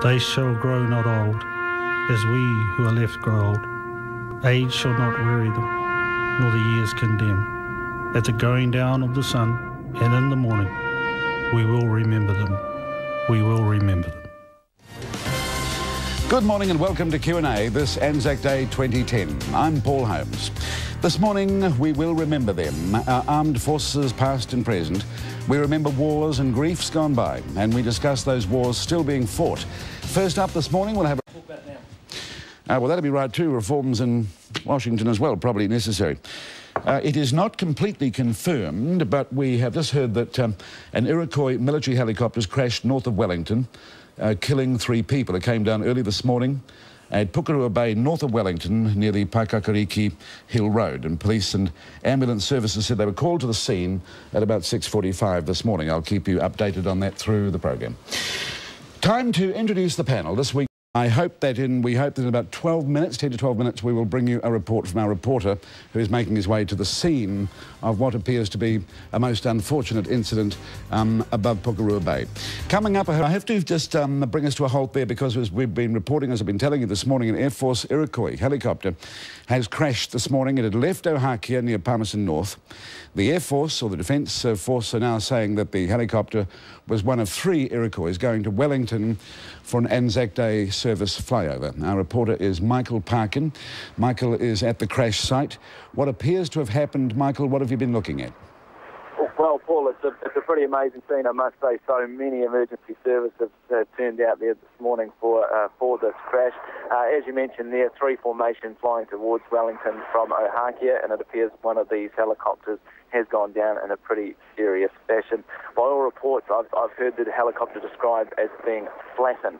They shall grow not old, as we who are left grow old. Age shall not weary them, nor the years condemn. At the going down of the sun, and in the morning, we will remember them. We will remember them. Good morning and welcome to Q&A, this ANZAC Day 2010. I'm Paul Holmes. This morning we will remember them, our armed forces past and present. We remember wars and griefs gone by, and we discuss those wars still being fought. First up this morning we'll have... well, that'll be right too. Reforms in Washington as well, probably necessary. It is not completely confirmed, but we have just heard that an Iroquois military helicopter has crashed north of Wellington, killing 3 people. It came down early this morning at Pukerua Bay, north of Wellington, near the Paekakariki Hill Road. And police and ambulance services said they were called to the scene at about 6:45 this morning. I'll keep you updated on that through the program. Time to introduce the panel this week. We hope that in about 12 minutes, 10 to 12 minutes, we will bring you a report from our reporter who is making his way to the scene of what appears to be a most unfortunate incident above Pukerua Bay. Coming up, I have to just bring us to a halt there because as we've been reporting, as I've been telling you this morning, an Air Force Iroquois helicopter has crashed this morning. It had left Ohakea near Palmerston North. The Air Force, or the Defence Force, are now saying that the helicopter was one of 3 Iroquois going to Wellington for an ANZAC Day service flyover. Our reporter is Michael Parkin. Michael is at the crash site. What appears to have happened, Michael, what have you been looking at? Well, Paul, it's a pretty amazing scene, I must say. So many emergency services have turned out there this morning for this crash. As you mentioned there, 3 formations flying towards Wellington from Ohakea, and it appears one of these helicopters has gone down in a pretty serious fashion. By all reports, I've heard the helicopter described as being flattened,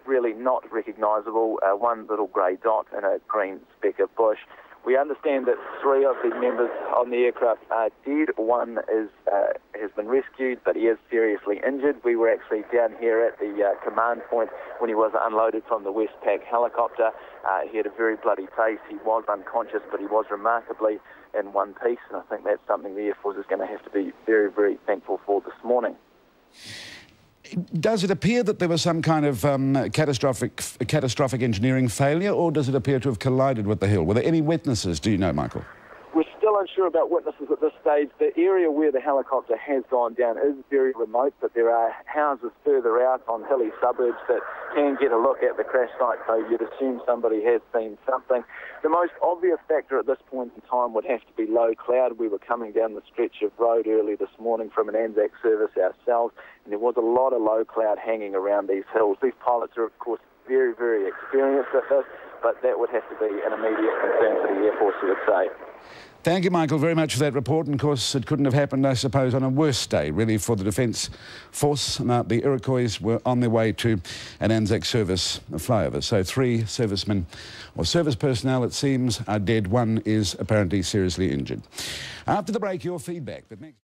really not recognisable, one little grey dot and a green speck of bush. We understand that 3 of the members on the aircraft are dead. One has been rescued, but he is seriously injured. We were actually down here at the command point when he was unloaded from the Westpac helicopter. He had a very bloody face. He was unconscious, but he was remarkably in one piece, and I think that's something the Air Force is going to have to be very, very thankful for this morning. Does it appear that there was some kind of catastrophic engineering failure, or does it appear to have collided with the hill? Were there any witnesses, do you know, Michael? We're still unsure about witnesses at this stage. The area where the helicopter has gone down is very remote, but there are houses further out on hilly suburbs that can get a look at the crash site, so you'd assume somebody has seen something. The most obvious factor at this point in time would have to be low cloud. We were coming down the stretch of road early this morning from an ANZAC service ourselves, and there was a lot of low cloud hanging around these hills. These pilots are, of course, very, very experienced at this, but that would have to be an immediate concern for the Air Force, you would say. Thank you, Michael, very much for that report. And, of course, it couldn't have happened, I suppose, on a worse day, really, for the Defence Force. The Iroquois were on their way to an ANZAC service flyover. So 3 servicemen, or service personnel, it seems, are dead. 1 is apparently seriously injured. After the break, your feedback. But next...